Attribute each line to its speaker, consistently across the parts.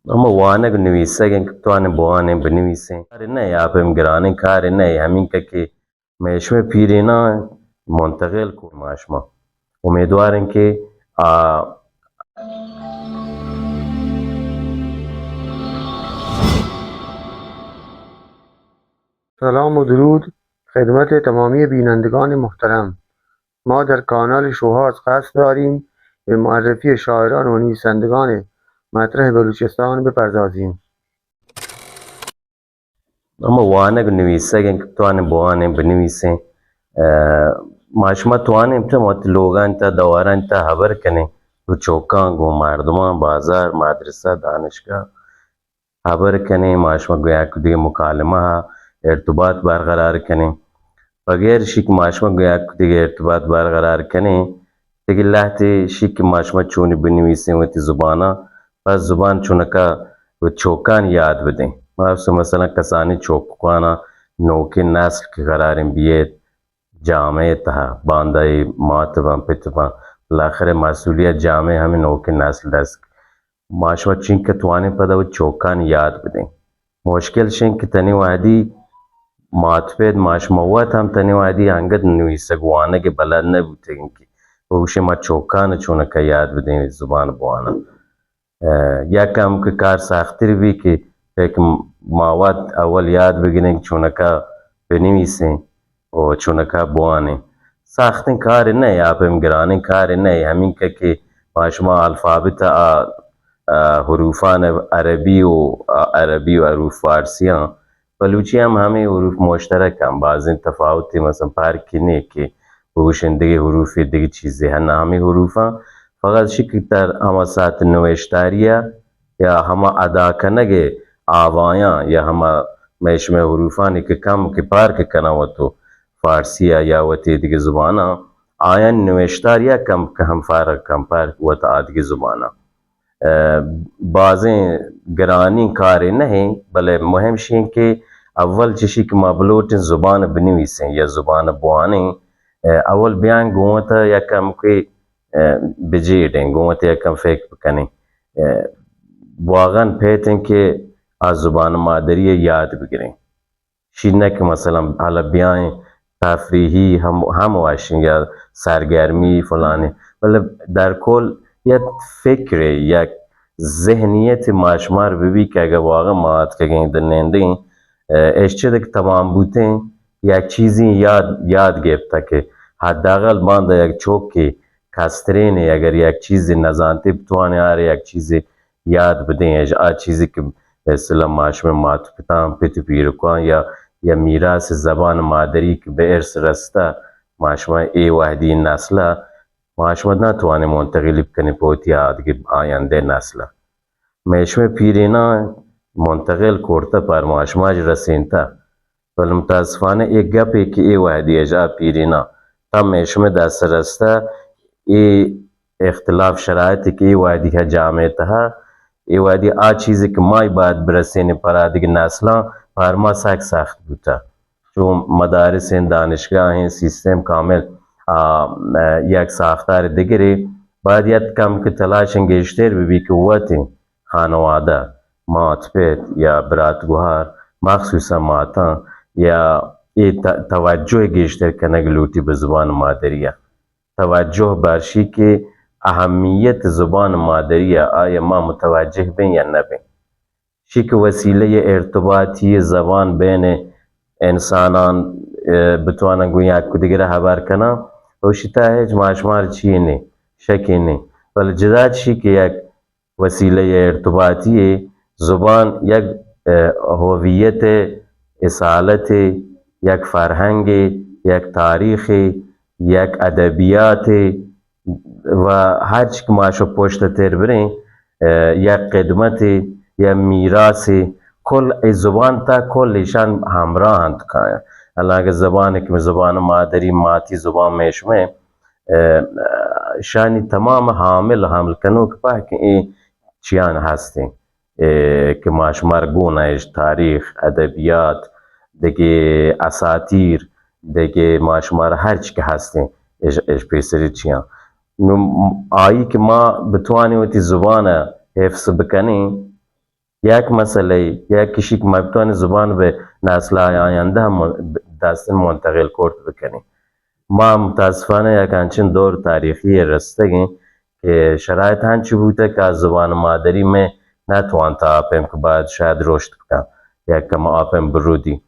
Speaker 1: Ama wane binivîsekên ku twane bi wanê binivîsî karê ne ya pêmgiranî karê ne hemînkekê mêşve pîrêna monteqîl ku maşma umêdwarên kê a
Speaker 2: سلام و درود خدمت تمامی بینندگان محترم. ما در کانال شوهاز قصد داریم به معرفی شاعران و نویسندگان مطرح بلوچستان بپردازیم.
Speaker 1: ama wane binivîsekên ku twane bi wanê binivîsî maşma twanên tim wet logan te dewaran te heber kenê bi çokan û merdiman bazar medrese danişga heber kenê maşma goya ku digê mukalima irtibat berqerar kenê Bagêr şîk maşma goya ku digê irtibat berqerar kenê digê lehtê şîkî maşma çûnî binivîsên wetî zibana pez ziban çûnika bi çokan yad bidê mavsê mesela kesanî çokana nokê nesl ki qerarên bîyê cameyê te he bandayê matiban pitiban bilaxire mesuliyet camê hemî nokê nesl dest maşma çînke twanê pede wî çokan yad bidê moşkil şin ki tenê wedî matpêd maşma wet hem tenê wedî hengir nivîsek wanekê beled nebûtegin kî wişê me çokanê çûnika yad bidên zibanê bi wan yekem ki kar sextîr bî kî pêkî ma wet ewel yad bigirên çûnika binivîsî û çûnika bi wanê sextîn karê ne ya pêmgiranî karê ne hemînkekê maşma alfabeta a hurûfan erebî û herûf farsiyan Belûçî hem hemê hurûf muşterek in bazên tefawutê mesela perkînê kê bi wişên digê hurûfê digî çîzê hene hemê hurûfan feqet şîkî te hema saetên newêştariya ya hema edakenekê avayan ya hema mêşme hurûfanê ki kem ki parkekene weto farsiya ya wetê digî zibana ayan newêştar yekem ki hem fark in park weta a digî zibana bazên giranîn karê nehê belê muhim şîn kê ewel çişî ma bilotên zibanê binivîsin ya zibanê bi wanê ewel biyan gûmeta yekem kê bicêrên gûmetê yekem fêk bikenê waxan pêtên kê a zibanê maderiyê yad bigirên şî neke mesela hala biyayên tefrîhî hem weşin ya sergermî filanî belê derkol yek fikrê yek zihniyetê maşmar bibî ku eger waxan mahatikekên dinêndin eşçedek temambûtên yek çîzîn yad gêbtekê hedeqel banda yek çokê kestirênê eger yek çîzê nezanîtê bitwane are yek çîzê yad bidê ji a çîzê ki mesela maşmên matûpitan pêtî pîrokan ya mîrasê zebanê maderî ki bi îrs reste maşma ê wehdî nesla maşma natwane monteqîlî bikenê pawtiya digî ayendê nesla mêşve pîrêna monteqîl kurtepar maşma ji resênte belê miteasifane ê gepekî ê wehdî ye ji a pîrêna tam mêşme destsereste ê ixtilaf şeraitekî ê wehdî he camê te he ê wedî a çîzê ki may bayed biresêne pera digî neslan parma sek sext bûte çû medarisên danîşgahên sîstem kamil yek saftarê digirê bayed yekem ki telaşên gêştêr bibî ki wetên xanewade matpêt ya biratguhar mexsûsen matan ya ê teweccûhê gêştêrkene gilûtî bi zibanê maderî ye teweccûh ber şîkê ehemiyetê zibanê maderî ye aya ma mutewecih bin ya nebin şîkî wesîleyê irtibatiyê zeban bênê însanan bitwane got yek ku digî re heber kenan wişî te hêç maşmar çiyê nê şekê nê belê cida çîkê yek wesîleyê irtibatiyê ziban yek hoviyetê esaletê yek ferhengê yek tarîxê yek edebiyatê ve her çi ki maşa poşta têr birê yek xidmetê yek mîrasê kul ê ziban te kul îşan hemrahan dikaye hela eger zebanekî zibanê maderî matî ziban mêşme şanî temam hamil hamilkenok pehkî ê çiyan hestê ki maşmar gûna ji tarîx edebiyat digê esatîr digê maşmar her çi ki hestê ji pêserê çiyan ayî ki ma bitwanê wetî zibane hêfz bikenê یک مسئله یکیشی که ما بتوانیم زبان به نسل‌های آینده هم دست منتقل کرد بکنیم. ما متاسفانه یک همچین دور تاریخی رسیدگیم که شرایط هنچی بوده که از زبان مادری می نتوان تا آپیم که باید شاید رشد کنم یک کم آپیم برودی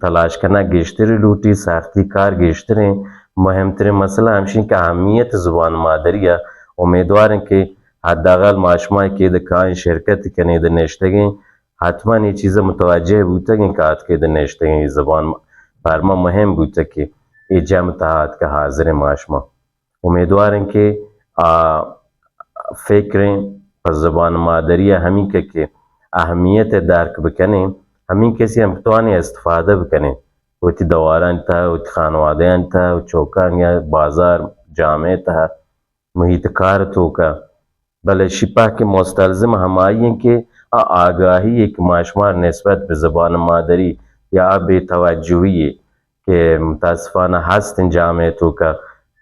Speaker 1: تلاش کنه گشتری لوٹی سختی کار گشتری مهمترین مسئله همشین که اهمیت زبان مادریه امیدوارم که حداقل ماشمایی که دکان شرکتی کنی ده نشتگین حتما این چیز متوجه بودتگین که آت که ده نشتگین زبان بر ما مهم بوده که این جمع تاعت که حاضر ماشما امیدوارم که فکرین پس زبان مادری همین که اهمیت درک بکنیم همین کسی هم بتوانی استفاده بکنه و تی دواران تا و تی خانوادهان تا و چوکان یا بازار جامعه تا محیط کار تو که بله شیپه که مستلزم همایی که آگاهی که ماشمار نسبت به زبان مادری یا به توجهی که متاسفانه هست این جامعه تو که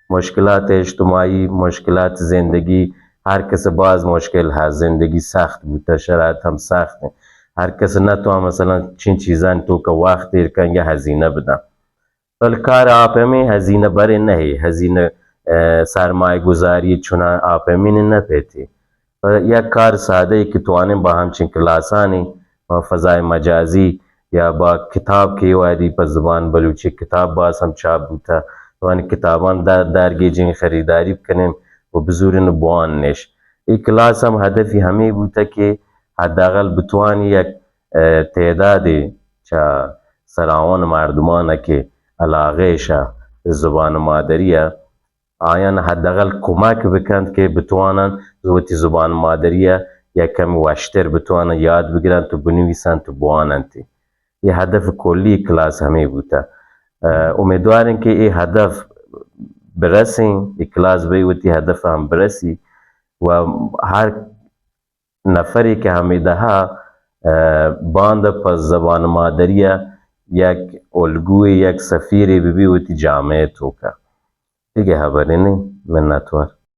Speaker 1: مشکلات اجتماعی مشکلات زندگی هر کس باز مشکل هست زندگی سخت بوده شرایط هم سخته هر کس نتوان مثلا چین چیزان تو که وقت دیر کن یا هزینه بدن ولی کار آپمی هزینه بری نهی هزینه سرمایه گذاری چون آپمی نپیتی یک کار ساده ای که توانیم با همچین کلاسانی با فضای مجازی یا با کتاب که وادی په زبان بلوچی کتاب باز هم چاپ بوده توانی کتابان در گیجین خریداری بکنیم و بزور نبوان نش این کلاس هم هدفی همی بوده که حداقل بتوانی یک تعدادی چه سراوان مردمانه که علاقه شه زبان مادریه آیان حداقل کمک بکند که بتوانند زوتی زبان مادریه یک کمی وشتر بتوانند یاد بگیرند تو بنویسند تو بوانند یه هدف کلی کلاس همی بوده امیدوارم که این هدف برسیم این کلاس بیوتی هدف هم برسی و هر نفری که همیده ها باند پس زبان مادریه یک الگوی یک سفیری ببیوتی جامعه تو که دیگه خبری نی منتوار